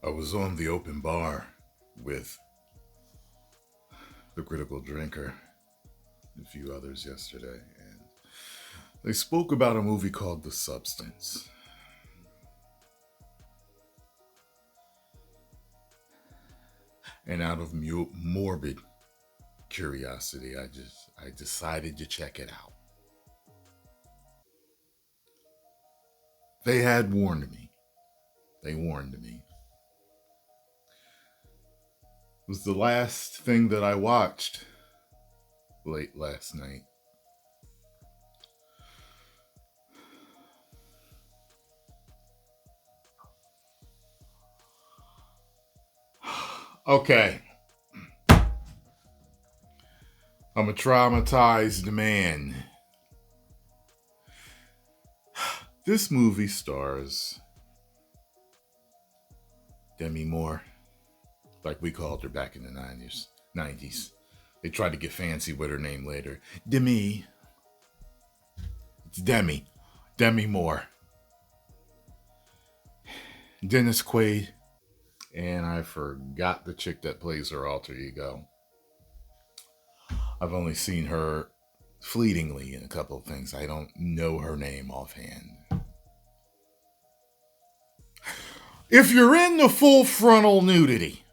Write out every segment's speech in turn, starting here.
I was on the open bar with the critical drinker and a few others yesterday, and they spoke about a movie called The Substance. And out of morbid curiosity, I decided to check it out. They had warned me. They warned me. It was the last thing that I watched late last night. Okay. I'm a traumatized man. This movie stars Demi Moore, like we called her back in the 90s. They tried to get fancy with her name later. Demi. It's Demi. Demi Moore. Dennis Quaid. And I forgot the chick that plays her alter ego. I've only seen her fleetingly in a couple of things. I don't know her name offhand. If you're into full frontal nudity,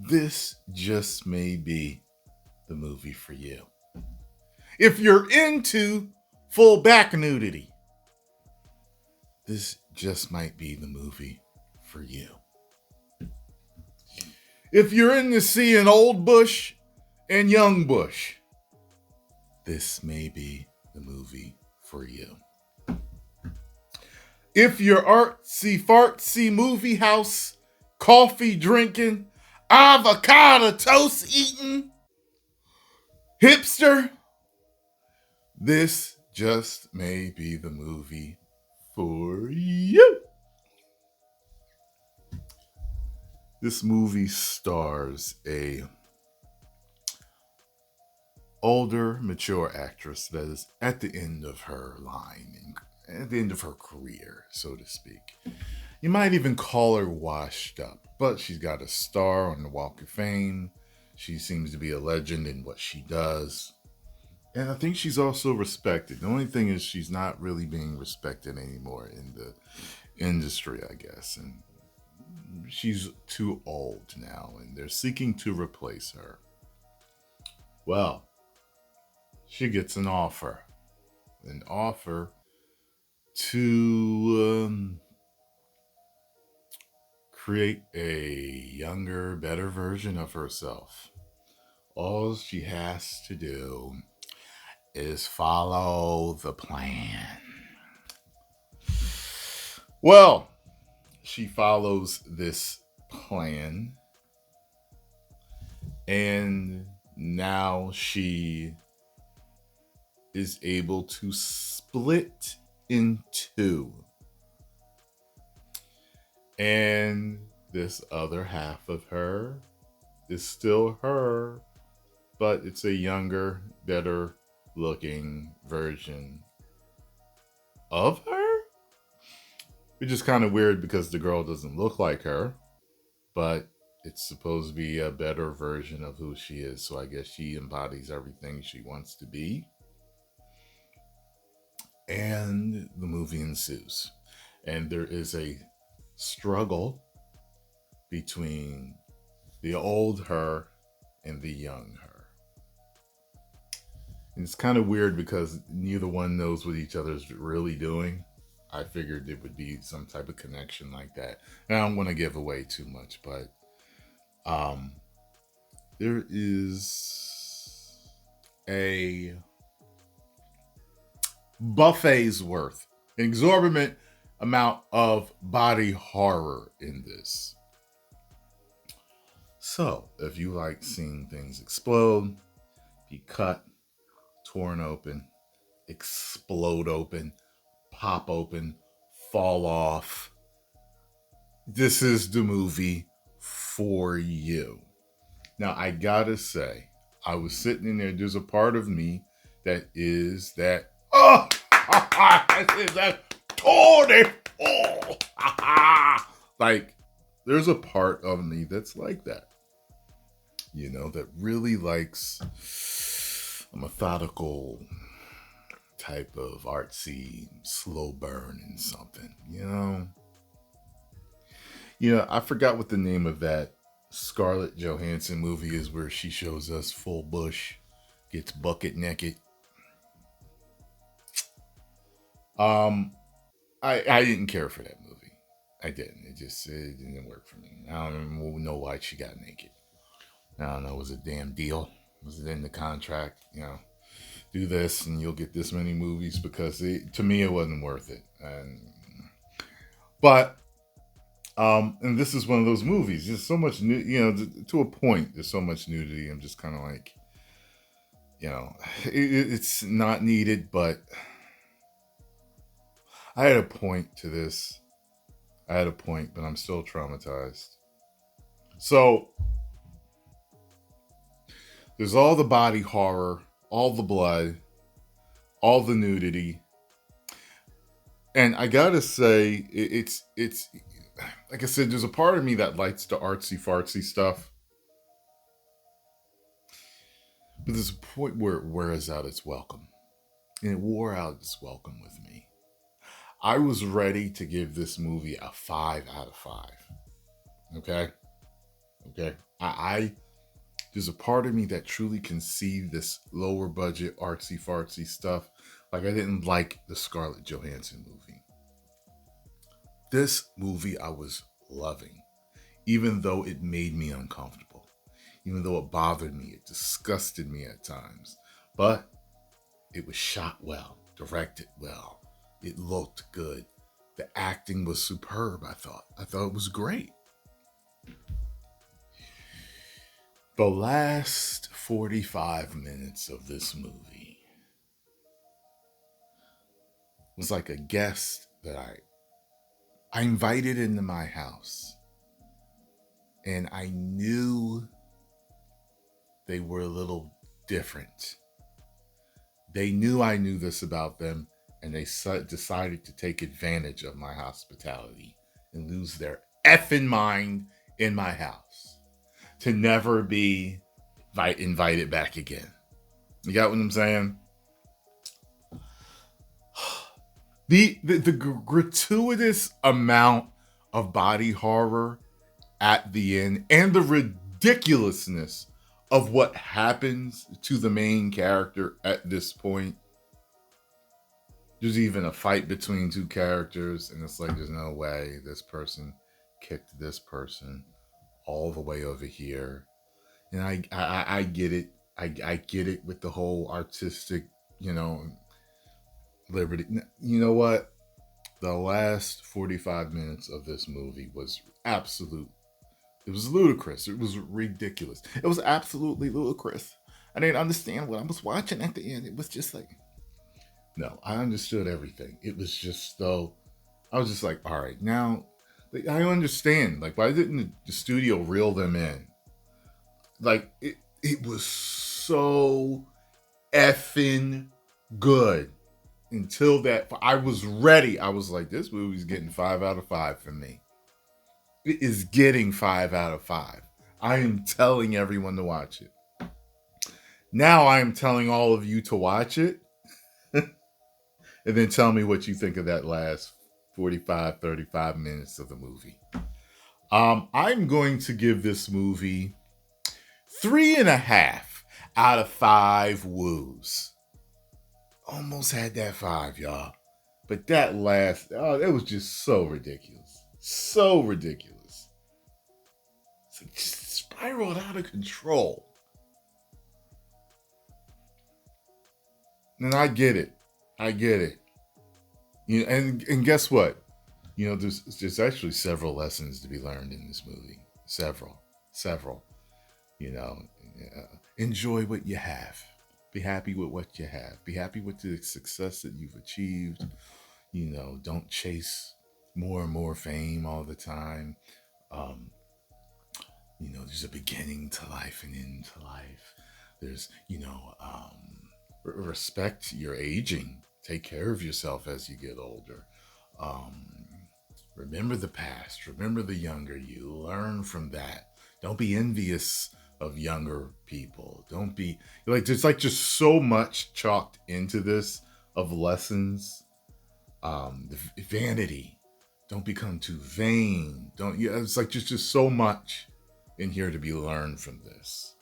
this just may be the movie for you. If you're into full back nudity, this just might be the movie for you. If you're into seeing old Bush and young Bush, this may be the movie for you. If you're artsy fartsy movie house, coffee drinking, avocado toast eating, hipster, this just may be the movie for you. This movie stars a older, mature actress that is at the end of her line, at the end of her career, so to speak. You might even call her washed up, but she's got a star on the Walk of Fame. She seems to be a legend in what she does. And I think she's also respected. The only thing is she's not really being respected anymore in the industry, I guess. And she's too old now, and they're seeking to replace her. Well, she gets an offer to create a younger, better version of herself. All she has to do is follow the plan. Well, she follows this plan, and now she is able to split in two. And this other half of her is still her, but it's a younger, better looking version of her. Which is kind of weird because the girl doesn't look like her, but it's supposed to be a better version of who she is. So I guess she embodies everything she wants to be. And the movie ensues. And there is a struggle between the old her and the young her. And it's kind of weird because neither one knows what each other's really doing. I figured it would be some type of connection like that. And I don't want to give away too much, but there is a buffet's worth, an exorbitant amount of body horror in this. So, if you like seeing things explode, be cut, torn open, explode open, pop open, fall off, this is the movie for you. Now, I gotta say, I was sitting in there, there's a part of me that is that, that is that Tony, Like, there's a part of me that's like that, that really likes a methodical type of artsy, slow burn and something, I forgot what the name of that Scarlett Johansson movie is where she shows us full bush, gets bucket naked. Um, I didn't care for that movie. I didn't. It didn't work for me. I don't know why she got naked. I don't know. Was it a damn deal? Was it in the contract? Do this and you'll get this many movies because to me it wasn't worth it. But and this is one of those movies. There's so much new, to a point. There's so much nudity. I'm just kind of like, it's not needed. But I had a point to this. I had a point, but I'm still traumatized. So there's all the body horror, all the blood, all the nudity, and I gotta say, it's like I said, there's a part of me that likes the artsy fartsy stuff, but there's a point where it wears out its welcome, and it wore out its welcome with me. I was ready to give this movie a 5 out of 5. Okay, okay. I there's a part of me that truly can see this lower budget artsy fartsy stuff. Like, I didn't like the Scarlett Johansson movie. This movie I was loving, even though it made me uncomfortable, even though it bothered me, it disgusted me at times. But it was shot well, directed well, it looked good. The acting was superb, I thought. I thought it was great. The last 45 minutes of this movie was like a guest that I invited into my house, and I knew they were a little different. They knew I knew this about them, and they decided to take advantage of my hospitality and lose their effing mind in my house to never be invited back again. You got what I'm saying? The gratuitous amount of body horror at the end and the ridiculousness of what happens to the main character at this point. There's even a fight between two characters, and it's like, there's no way this person kicked this person all the way over here. And I get it. I get it with the whole artistic, liberty. You know what? The last 45 minutes of this movie was absolute. It was ludicrous. It was ridiculous. It was absolutely ludicrous. I didn't understand what I was watching at the end. It was just like, no, I understood everything. It was just though, I was just like, all right, now I understand. Like, why didn't the studio reel them in? Like, it was so effing good until that. I was ready. I was like, this movie's getting 5 out of 5 for me. It is getting 5 out of 5. I am telling everyone to watch it. Now I am telling all of you to watch it. And then tell me what you think of that last 45, 35 minutes of the movie. I'm going to give this movie 3.5 out of 5 woos. Almost had that 5, y'all. But that last, it was just so ridiculous. So ridiculous. It just spiraled out of control. And I get it. I get it. And guess what? There's actually several lessons to be learned in this movie. Several. Enjoy what you have. Be happy with what you have. Be happy with the success that you've achieved. Don't chase more and more fame all the time. There's a beginning to life and end to life. There's, respect your aging. Take care of yourself as you get older. Remember the past. Remember the younger you. Learn from that. Don't be envious of younger people. Don't be like there's like just so much chalked into this of lessons. The vanity. Don't become too vain. Don't yeah, it's like just so much in here to be learned from this.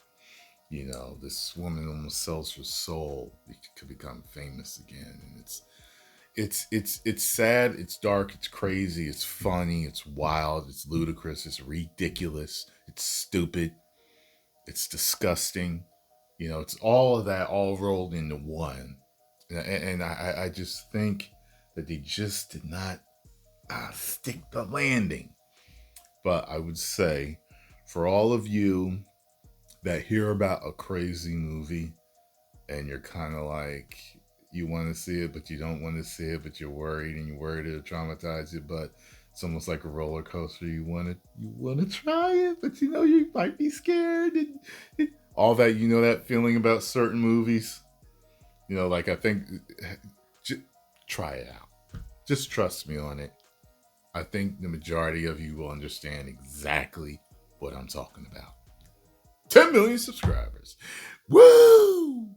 You know, this woman almost sells her soul to become famous again. And it's sad, it's dark, it's crazy, it's funny, it's wild, it's ludicrous, it's ridiculous, it's stupid, it's disgusting. You know, it's all of that all rolled into one. And I just think that they just did not stick the landing. But I would say for all of you that hear about a crazy movie and you're kind of like, you want to see it, but you don't want to see it, but you're worried and you're worried it'll traumatize you, but it's almost like a roller coaster. You want to try it, but you know you might be scared and all that. You know that feeling about certain movies. You know, like I think, j- try it out. Just trust me on it. I think the majority of you will understand exactly what I'm talking about. 10 million subscribers. Woo!